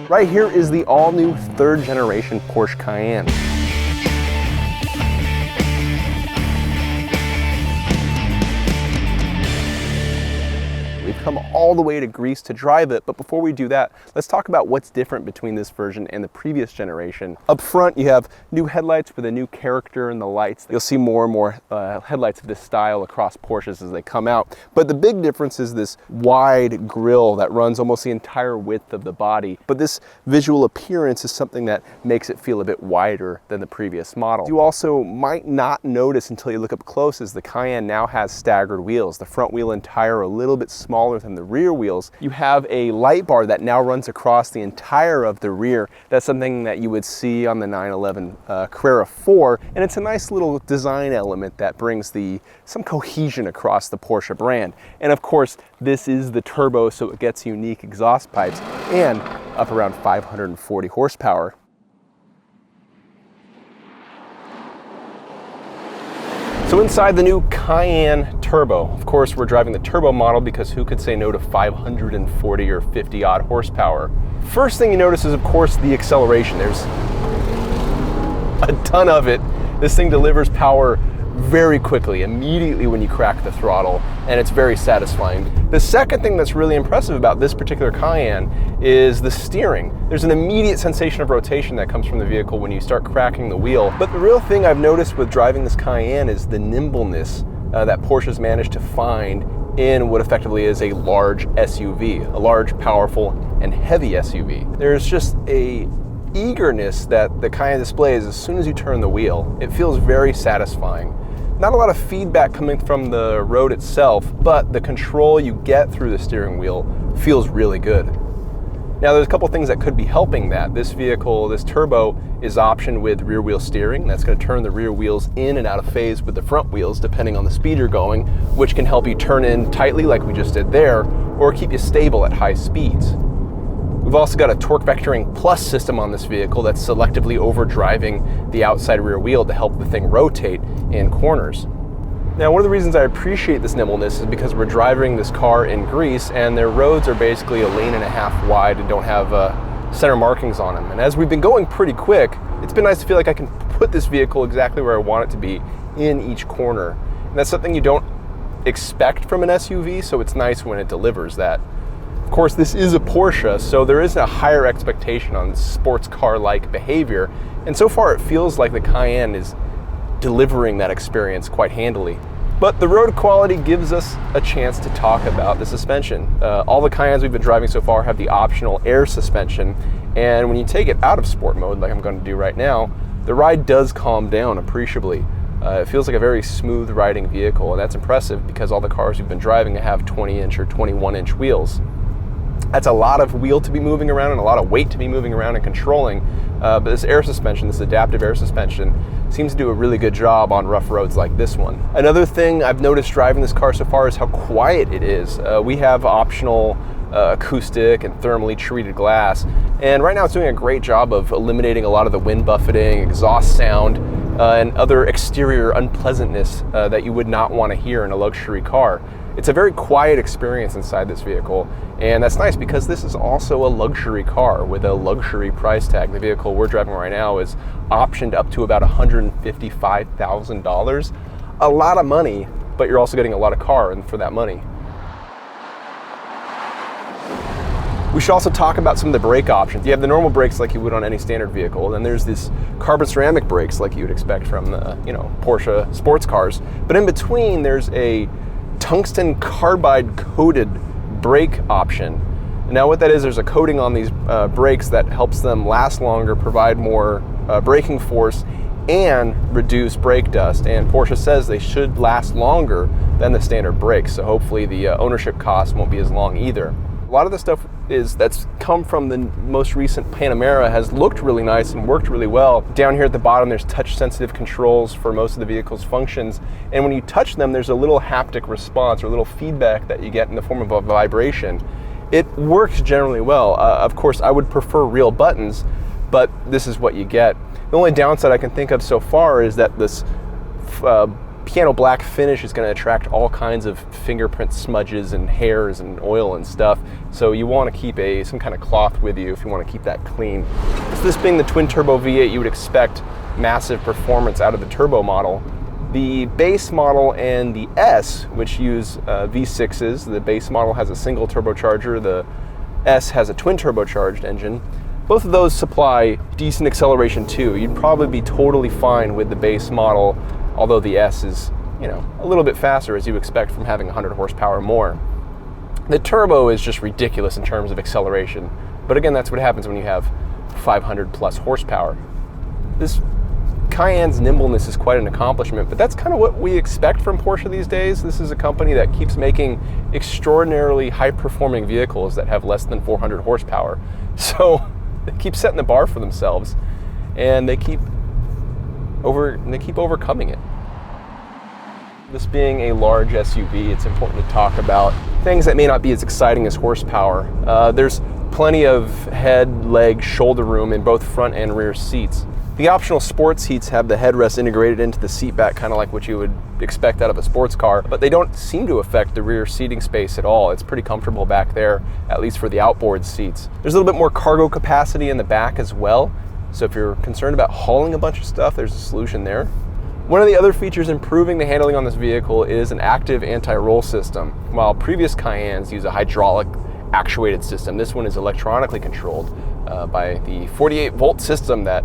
Right here is the all-new third generation Porsche Cayenne. We've come all the way to Greece to drive it, but before we do that, let's talk about what's different between this version and the previous generation. Up front, you have new headlights with a new character in the lights. You'll see more and more headlights of this style across Porsches as they come out, but the big difference is this wide grille that runs almost the entire width of the body. But this visual appearance is something that makes it feel a bit wider than the previous model. You also might not notice until you look up close is the Cayenne now has staggered wheels. The front wheel and tire are a little bit smaller than the rear wheels. You have a light bar that now runs across the entire of the rear. That's something that you would see on the 911 Carrera 4, and it's a nice little design element that brings some cohesion across the Porsche brand. And of course, this is the turbo, so it gets unique exhaust pipes and up around 540 horsepower. So inside the new Cayenne Turbo, of course we're driving the turbo model because who could say no to 540 or 50 odd horsepower? First thing you notice is of course the acceleration. There's a ton of it. This thing delivers power very quickly, immediately when you crack the throttle, and it's very satisfying. The second thing that's really impressive about this particular Cayenne is the steering. There's an immediate sensation of rotation that comes from the vehicle when you start cracking the wheel. But the real thing I've noticed with driving this Cayenne is the nimbleness that Porsche's managed to find in what effectively is a large SUV, a large, powerful, and heavy SUV. There's just a eagerness that the Cayenne displays as soon as you turn the wheel. It feels very satisfying. Not a lot of feedback coming from the road itself, but the control you get through the steering wheel feels really good. Now there's a couple things that could be helping that. This vehicle, this turbo, is optioned with rear wheel steering. That's going to turn the rear wheels in and out of phase with the front wheels depending on the speed you're going, which can help you turn in tightly like we just did there, or keep you stable at high speeds. We've also got a torque vectoring plus system on this vehicle that's selectively overdriving the outside rear wheel to help the thing rotate in corners. Now, one of the reasons I appreciate this nimbleness is because we're driving this car in Greece and their roads are basically a lane and a half wide and don't have center markings on them. And as we've been going pretty quick, it's been nice to feel like I can put this vehicle exactly where I want it to be in each corner. And that's something you don't expect from an SUV, so it's nice when it delivers that. Of course, this is a Porsche, so there is a higher expectation on sports car-like behavior, and so far it feels like the Cayenne is delivering that experience quite handily. But the road quality gives us a chance to talk about the suspension. All the Cayennes we've been driving so far have the optional air suspension, and when you take it out of sport mode, like I'm going to do right now, the ride does calm down appreciably. It feels like a very smooth riding vehicle, and that's impressive because all the cars we've been driving have 20-inch or 21-inch wheels. That's a lot of wheel to be moving around and a lot of weight to be moving around and controlling. But this air suspension, this adaptive air suspension, seems to do a really good job on rough roads like this one. Another thing I've noticed driving this car so far is how quiet it is. We have optional acoustic and thermally treated glass, and right now it's doing a great job of eliminating a lot of the wind buffeting, exhaust sound, and other exterior unpleasantness that you would not want to hear in a luxury car. It's a very quiet experience inside this vehicle, and that's nice because this is also a luxury car with a luxury price tag. The vehicle we're driving right now is optioned up to about $155,000. A lot of money, but you're also getting a lot of car for that money. We should also talk about some of the brake options. You have the normal brakes like you would on any standard vehicle, and then there's this carbon ceramic brakes like you would expect from the Porsche sports cars. But in between, there's a tungsten carbide coated brake option. Now what that is, there's a coating on these brakes that helps them last longer, provide more braking force, and reduce brake dust. And Porsche says they should last longer than the standard brakes, so hopefully the ownership cost won't be as long either. A lot of the stuff that's come from the most recent Panamera has looked really nice and worked really well. Down here at the bottom, there's touch-sensitive controls for most of the vehicle's functions, and when you touch them, there's a little haptic response or a little feedback that you get in the form of a vibration. It works generally well. Of course, I would prefer real buttons, but this is what you get. The only downside I can think of so far is that this piano black finish is going to attract all kinds of fingerprint smudges and hairs and oil and stuff. So you want to keep some kind of cloth with you if you want to keep that clean. So this being the twin turbo V8, you would expect massive performance out of the turbo model. The base model and the S, which use V6s, the base model has a single turbocharger, the S has a twin turbocharged engine. Both of those supply decent acceleration too. You'd probably be totally fine with the base model, although the S is, a little bit faster as you expect from having 100 horsepower more. The turbo is just ridiculous in terms of acceleration, but again, that's what happens when you have 500 plus horsepower. This Cayenne's nimbleness is quite an accomplishment, but that's kind of what we expect from Porsche these days. This is a company that keeps making extraordinarily high-performing vehicles that have less than 400 horsepower. So they keep setting the bar for themselves, and they keep overcoming it. This being a large SUV, it's important to talk about things that may not be as exciting as horsepower. There's plenty of head, leg, shoulder room in both front and rear seats. The optional sports seats have the headrest integrated into the seat back, kind of like what you would expect out of a sports car, but they don't seem to affect the rear seating space at all. It's pretty comfortable back there, at least for the outboard seats. There's a little bit more cargo capacity in the back as well, so if you're concerned about hauling a bunch of stuff, there's a solution there. One of the other features improving the handling on this vehicle is an active anti-roll system. While previous Cayennes use a hydraulic actuated system, this one is electronically controlled by the 48-volt system that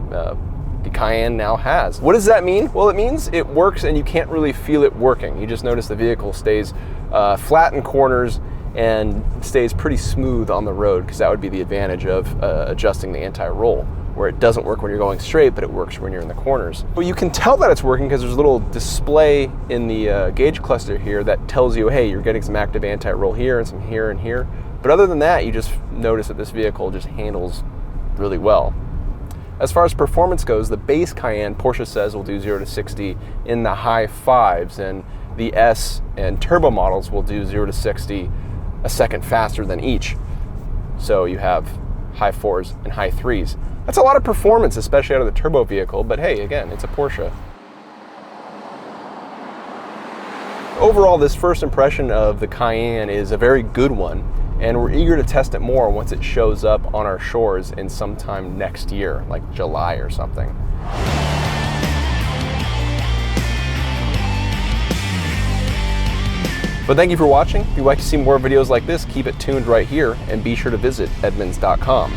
the Cayenne now has. What does that mean? Well, it means it works and you can't really feel it working. You just notice the vehicle stays flat in corners and stays pretty smooth on the road, because that would be the advantage of adjusting the anti-roll, where it doesn't work when you're going straight, but it works when you're in the corners. Well, you can tell that it's working because there's a little display in the gauge cluster here that tells you, hey, you're getting some active anti-roll here and some here and here. But other than that, you just notice that this vehicle just handles really well. As far as performance goes, the base Cayenne, Porsche says, will do 0 to 60 in the high 5s, and the S and turbo models will do 0 to 60 a second faster than each. So you have high 4s and high 3s. That's a lot of performance, especially out of the turbo vehicle, but hey, again, it's a Porsche. Overall, this first impression of the Cayenne is a very good one, and we're eager to test it more once it shows up on our shores in sometime next year, like July or something. But thank you for watching. If you'd like to see more videos like this, keep it tuned right here, and be sure to visit Edmunds.com.